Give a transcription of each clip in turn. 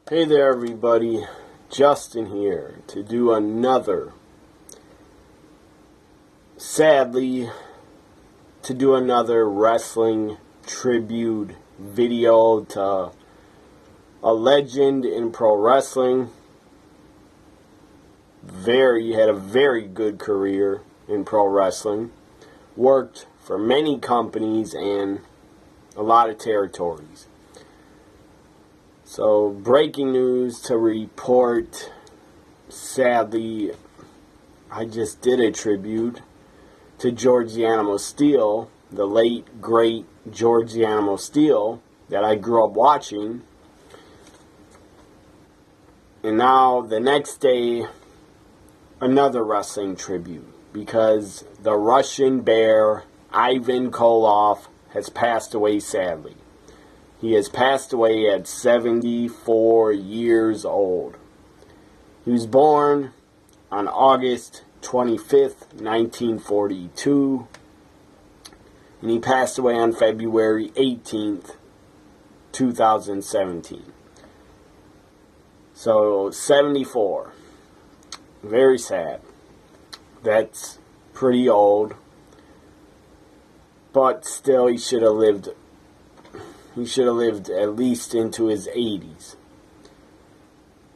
Hey there everybody, Justin here to do another, wrestling tribute video to a legend in pro wrestling. He had a very good career in pro wrestling, worked for many companies and a lot of territories. So, breaking news to report. Sadly, I just did a tribute to George the Animal Steele, the late, great George the Animal Steele that I grew up watching. And now, the next day, another wrestling tribute, because the Russian Bear, Ivan Koloff, has passed away sadly. He has passed away at 74 years old. He was born on August 25th, 1942, and he passed away on February 18th, 2017. So, 74. Very sad. That's pretty old. But still, he should have lived at least into his 80s.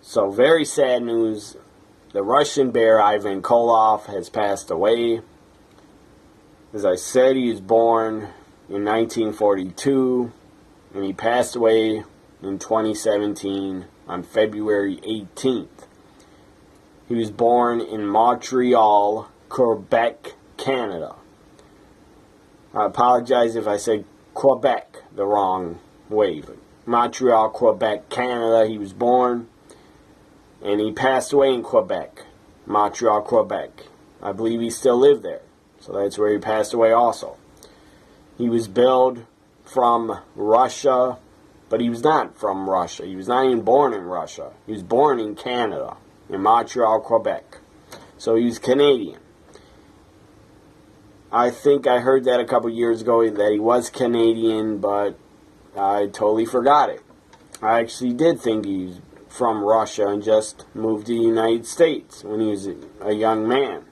So, very sad news. The Russian Bear, Ivan Koloff, has passed away. As I said, he was born in 1942, and he passed away in 2017 on February 18th. He was born in Montreal, Quebec, Canada. I apologize if I said Quebec the wrong way, but Montreal, Quebec, Canada, he was born, and he passed away in Quebec, Montreal, Quebec. I believe he still lived there, so that's where he passed away also. He was billed from Russia, but he was not from Russia. He was not even born in Russia. He was born in Canada, in Montreal, Quebec. So he was Canadian. I think I heard that a couple years ago that he was Canadian, but I totally forgot it. I actually did think he was from Russia and just moved to the United States when he was a young man.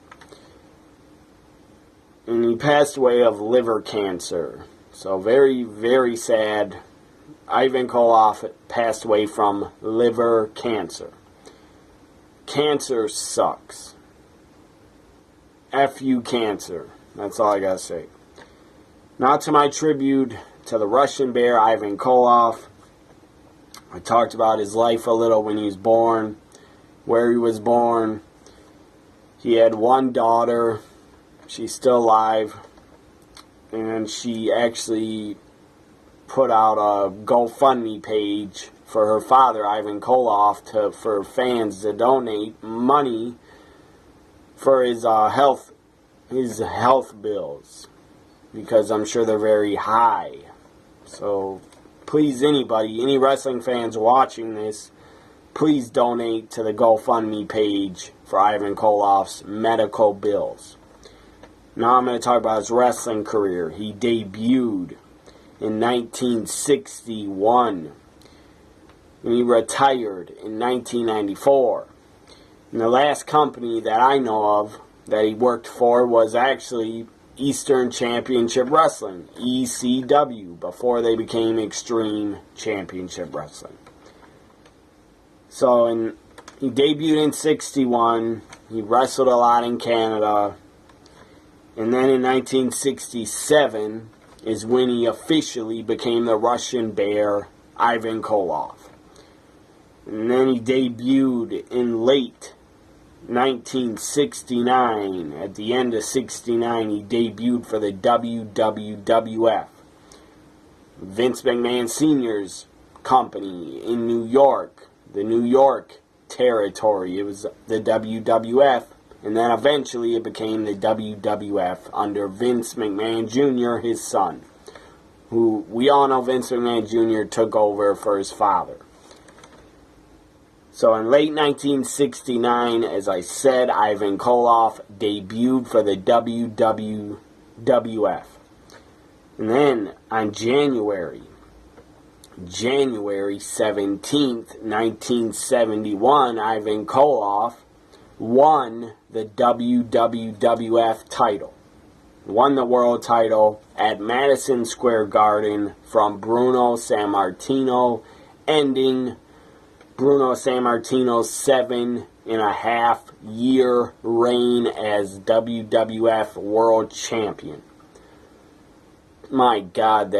And he passed away of liver cancer. So very, very sad. Ivan Koloff passed away from liver cancer. Cancer sucks. F you, cancer. That's all I gotta say. Now to my tribute to the Russian Bear, Ivan Koloff. I talked about his life a little when he was born, where he was born. He had one daughter. She's still alive. And she actually put out a GoFundMe page for her father, Ivan Koloff, for fans to donate money for his health bills, because I'm sure they're very high. So please, any wrestling fans watching this, please donate to the GoFundMe page for Ivan Koloff's medical bills. Now I'm going to talk about his wrestling career. He debuted in 1961 and he retired in 1994. And the last company that I know of that he worked for was actually Eastern Championship Wrestling, ECW, before they became Extreme Championship Wrestling. So he debuted in 61, he wrestled a lot in Canada, and then in 1967 is when he officially became the Russian Bear, Ivan Koloff. And then he debuted in late 1969. At the end of 69, he debuted for the WWF, Vince McMahon Sr.'s company in New York, the New York territory. It was the WWF, and then eventually it became the WWF under Vince McMahon Jr., his son, who we all know Vince McMahon Jr. took over for his father. So in late 1969, as I said, Ivan Koloff debuted for the WWF. And then on January January 17th, 1971, Ivan Koloff won the WWF title. Won the world title at Madison Square Garden from Bruno Sammartino, ending Bruno Sammartino's 7.5-year reign as WWF World Champion. My God,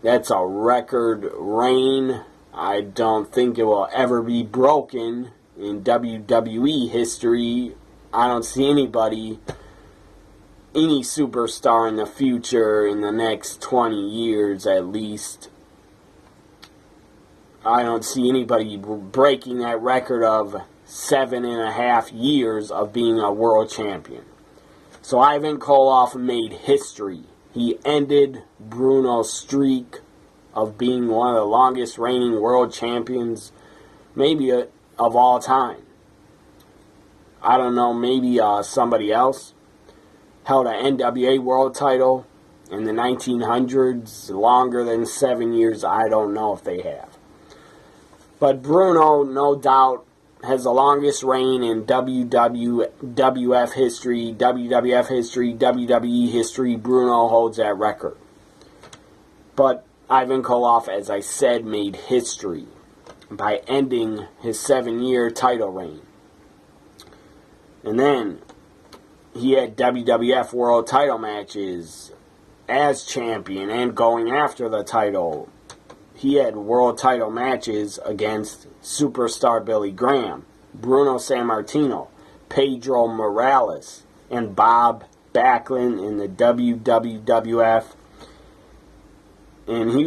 that's a record reign. I don't think it will ever be broken in WWE history. I don't see any superstar in the future, in the next 20 years at least. I don't see anybody breaking that record of 7.5 years of being a world champion. So Ivan Koloff made history. He ended Bruno's streak of being one of the longest reigning world champions, maybe of all time. I don't know, maybe somebody else held an NWA world title in the 1900s, longer than 7 years. I don't know if they have. But Bruno, no doubt, has the longest reign in WWF history, WWF history, WWE history. Bruno holds that record. But Ivan Koloff, as I said, made history by ending his 7-year title reign. And then he had WWF world title matches as champion and going after the title. He had world title matches against superstar Billy Graham, Bruno Sammartino, Pedro Morales, and Bob Backlund in the WWF. And he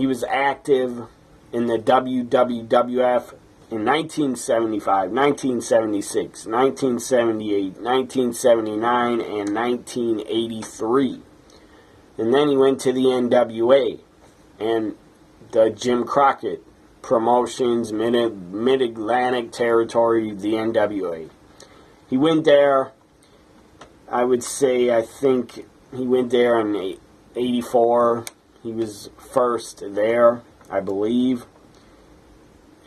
was active in the WWF in 1975, 1976, 1978, 1979, and 1983. And then he went to the NWA and the Jim Crockett Promotions, Mid-Atlantic Territory, the NWA. He went there, I think he went there in 84. He was first there, I believe.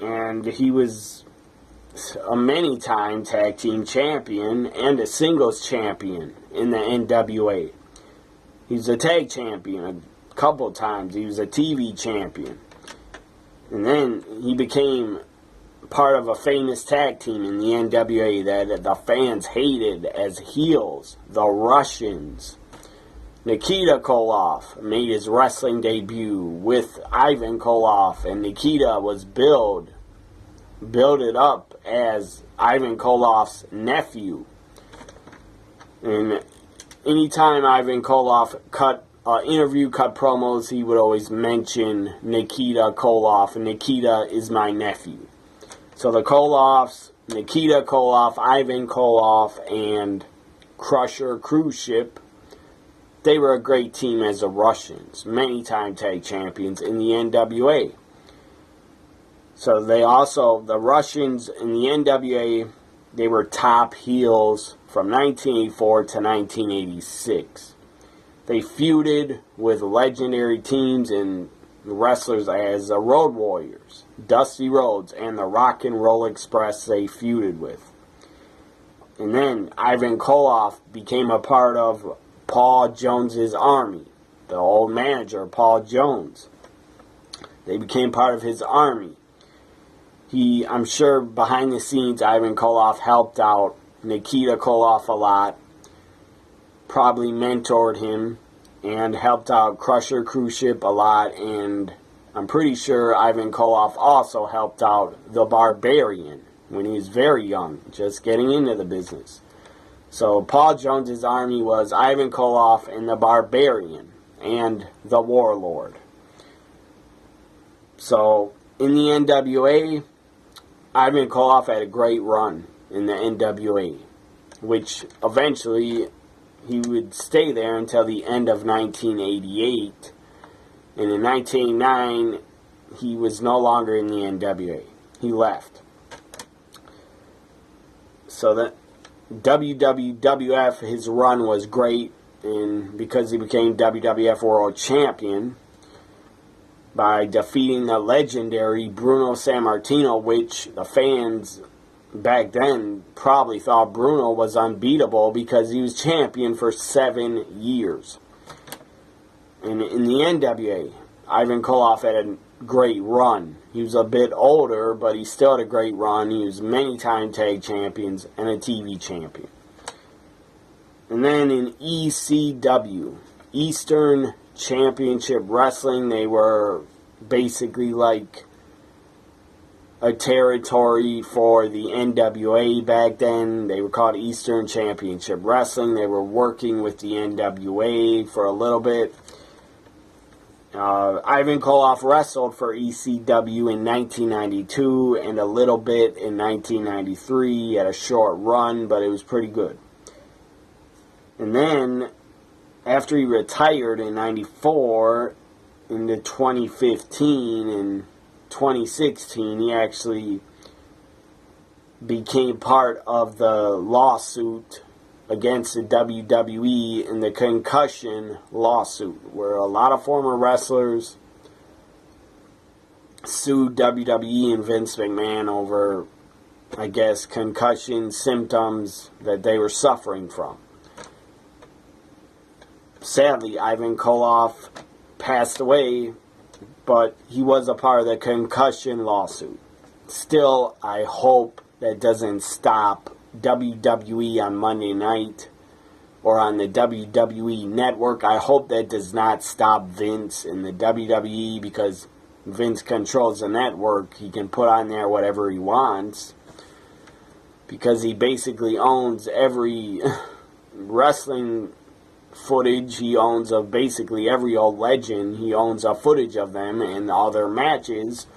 And he was a many-time tag team champion and a singles champion in the NWA. He's a tag champion a couple times. He was a TV champion. And then he became part of a famous tag team in the NWA that the fans hated as heels, the Russians. Nikita Koloff made his wrestling debut with Ivan Koloff, and Nikita was built up as Ivan Koloff's nephew. And anytime Ivan Koloff cut promos, he would always mention Nikita Koloff, and Nikita is my nephew. So the Koloffs, Nikita Koloff, Ivan Koloff, and Crusher Cruise Ship, they were a great team as the Russians, many-time tag champions in the NWA. So the Russians in the NWA, they were top heels from 1984 to 1986. They feuded with legendary teams and wrestlers as the Road Warriors, Dusty Rhodes, and the Rock and Roll Express they feuded with. And then Ivan Koloff became a part of Paul Jones's army, the old manager, Paul Jones. They became part of his army. I'm sure behind the scenes, Ivan Koloff helped out Nikita Koloff a lot, probably mentored him, and helped out Crusher Cruise Ship a lot, and I'm pretty sure Ivan Koloff also helped out the Barbarian when he was very young, just getting into the business. So Paul Jones's army was Ivan Koloff and the Barbarian and the Warlord. So in the NWA, Ivan Koloff had a great run in the NWA, which eventually he would stay there until the end of 1988. And in 1989, he was no longer in the NWA. He left. So that WWF, his run was great, and because he became WWF World Champion, by defeating the legendary Bruno Sammartino, which the fans back then probably thought Bruno was unbeatable because he was champion for 7 years. And in the NWA, Ivan Koloff had a great run. He was a bit older, but he still had a great run. He was many-time tag champions and a TV champion. And then in ECW, Eastern Championship Wrestling, they were basically like a territory for the NWA back then. They were called Eastern Championship Wrestling. They were working with the NWA for a little bit. Ivan Koloff wrestled for ECW in 1992 and a little bit in 1993. He had a short run, but it was pretty good. And then, after he retired in 94, into 2015 and 2016, he actually became part of the lawsuit against the WWE in the concussion lawsuit, where a lot of former wrestlers sued WWE and Vince McMahon over, I guess, concussion symptoms that they were suffering from. Sadly, Ivan Koloff passed away, but he was a part of the concussion lawsuit. Still, I hope that doesn't stop WWE on Monday night or on the WWE network. I hope that does not stop Vince in the WWE, because Vince controls the network. He can put on there whatever he wants, because he basically owns every wrestling footage. He owns of basically every old legend. He owns a footage of them and all their matches.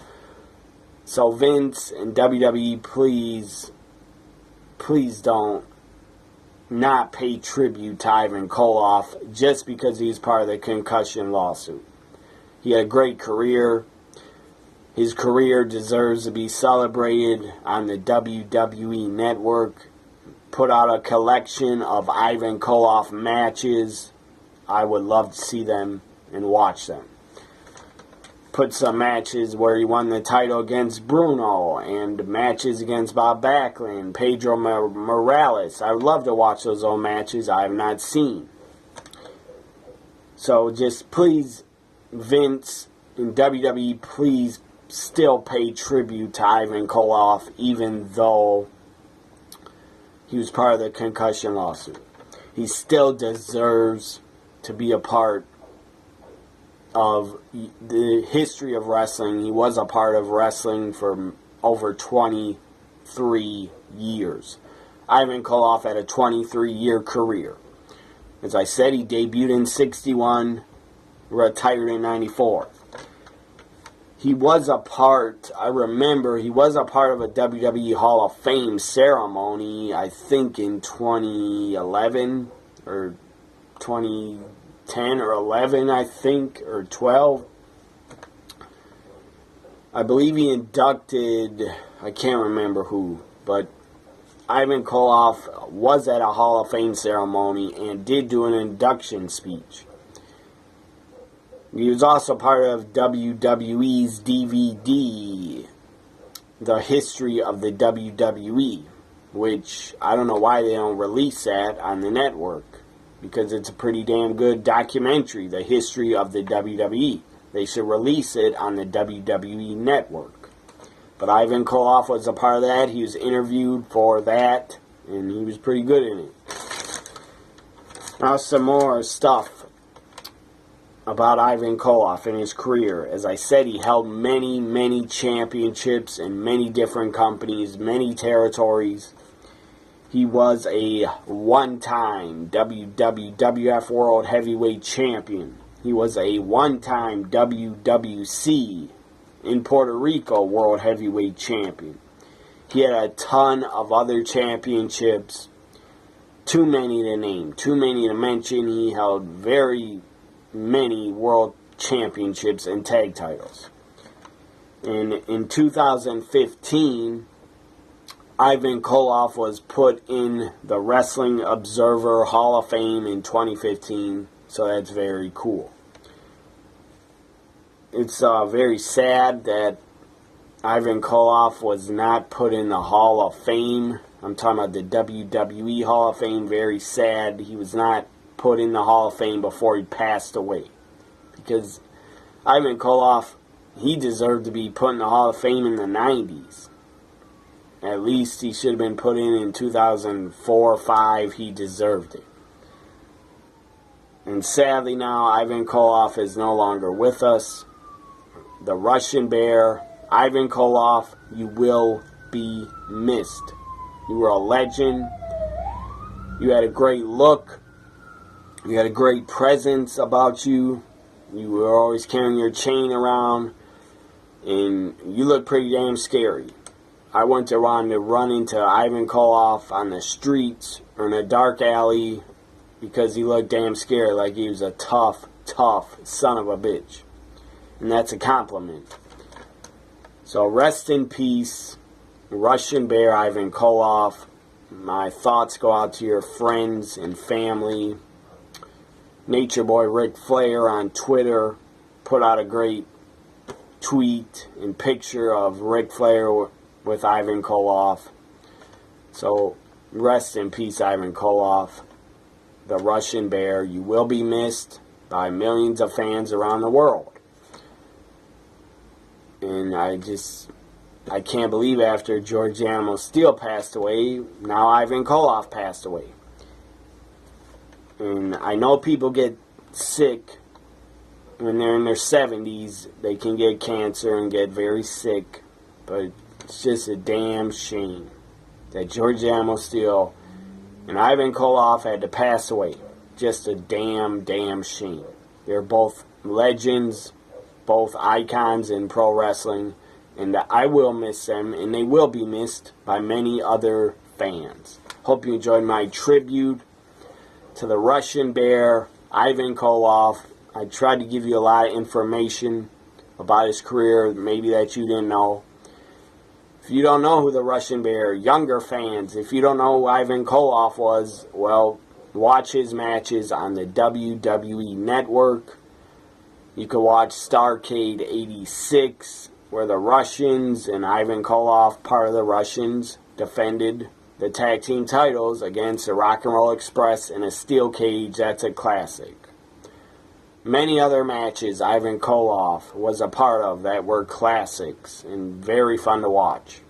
So Vince and WWE, please don't not pay tribute to Ivan Koloff just because he's part of the concussion lawsuit. He had a great career. His career deserves to be celebrated on the WWE network. Put out a collection of Ivan Koloff matches. I would love to see them and watch them. Put some matches where he won the title against Bruno, and matches against Bob Backlund, Pedro Morales. I would love to watch those old matches I have not seen. So just please, Vince and WWE, please still pay tribute to Ivan Koloff, even though he was part of the concussion lawsuit. He still deserves to be a part of the history of wrestling. He was a part of wrestling for over 23 years. Ivan Koloff had a 23-year career. As I said, he debuted in 61, retired in 94. He was a part, I remember, he was a part of a WWE Hall of Fame ceremony, I think in 2011, or 2010 or 11, I think, or 12. I believe he inducted, I can't remember who, but Ivan Koloff was at a Hall of Fame ceremony and did do an induction speech. He was also part of WWE's DVD, The History of the WWE, which I don't know why they don't release that on the network, because it's a pretty damn good documentary, The History of the WWE. They should release it on the WWE network. But Ivan Koloff was a part of that. He was interviewed for that, and he was pretty good in it. Now some more stuff about Ivan Koloff and his career. As I said, he held many, many championships in many different companies, many territories. He was a one-time WWF World Heavyweight Champion. He was a one-time WWC in Puerto Rico World Heavyweight Champion. He had a ton of other championships. Too many to name, too many to mention. He held very many world championships and tag titles. And in 2015, Ivan Koloff was put in the Wrestling Observer Hall of Fame in 2015, so that's very cool. It's very sad that Ivan Koloff was not put in the Hall of Fame. I'm talking about the WWE Hall of Fame. Very sad he was not put in the Hall of Fame before he passed away. Because Ivan Koloff, he deserved to be put in the Hall of Fame in the 90s. At least he should have been put in 2004 or 5. He deserved it. And sadly now, Ivan Koloff is no longer with us. The Russian Bear, Ivan Koloff, you will be missed. You were a legend. You had a great look. You had a great presence about you. You were always carrying your chain around. And you look pretty damn scary. I went around to run into Ivan Koloff on the streets or in a dark alley because he looked damn scary, like he was a tough son of a bitch. And that's a compliment. So rest in peace, Russian Bear Ivan Koloff. My thoughts go out to your friends and family. Nature Boy Ric Flair on Twitter put out a great tweet and picture of Ric Flair with Ivan Koloff. So rest in peace, Ivan Koloff, the Russian Bear. You will be missed by millions of fans around the world. And I can't believe after George Animal Steel passed away, now Ivan Koloff passed away. And I know people get sick when they're in their 70s. They can get cancer and get very sick. But it's just a damn shame that George Animal Steel and Ivan Koloff had to pass away. Just a damn shame. They're both legends, both icons in pro wrestling, and I will miss them, and they will be missed by many other fans. Hope you enjoyed my tribute to the Russian Bear, Ivan Koloff. I tried to give you a lot of information about his career, maybe that you didn't know. If you don't know who the Russian Bear, younger fans, if you don't know who Ivan Koloff was, well, watch his matches on the WWE Network. You can watch Starrcade 86, where the Russians and Ivan Koloff, part of the Russians, defended the tag team titles against the Rock and Roll Express in a steel cage. That's a classic. Many other matches Ivan Koloff was a part of that were classics and very fun to watch.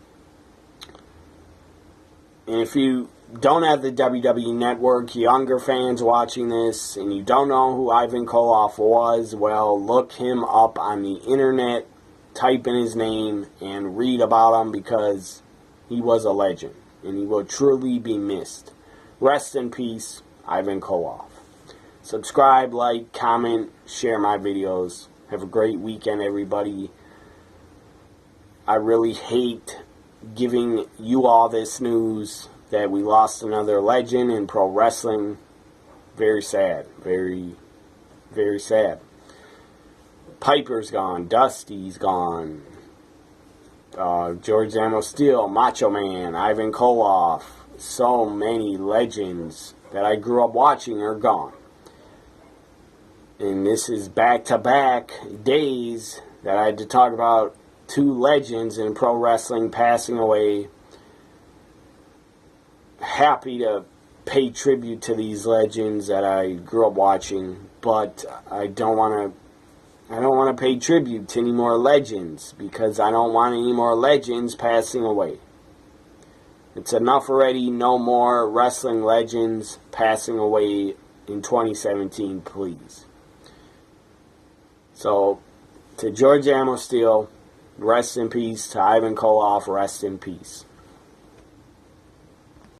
And if you don't have the WWE Network, younger fans watching this, and you don't know who Ivan Koloff was, well, look him up on the internet, type in his name, and read about him because he was a legend, and he will truly be missed. Rest in peace, Ivan Koloff. Subscribe, like, comment, share my videos. Have a great weekend, everybody. I really hate giving you all this news that we lost another legend in pro wrestling. Very sad. Very, very sad. Piper's gone. Dusty's gone. George Animal Steel, Macho Man, Ivan Koloff. So many legends that I grew up watching are gone. And this is back-to-back days that I had to talk about two legends in pro wrestling passing away. Happy to pay tribute to these legends that I grew up watching, but I don't want to pay tribute to any more legends because I don't want any more legends passing away. It's enough already. No more wrestling legends passing away in 2017, please. So, to George Animal Steel, rest in peace. To Ivan Koloff, rest in peace.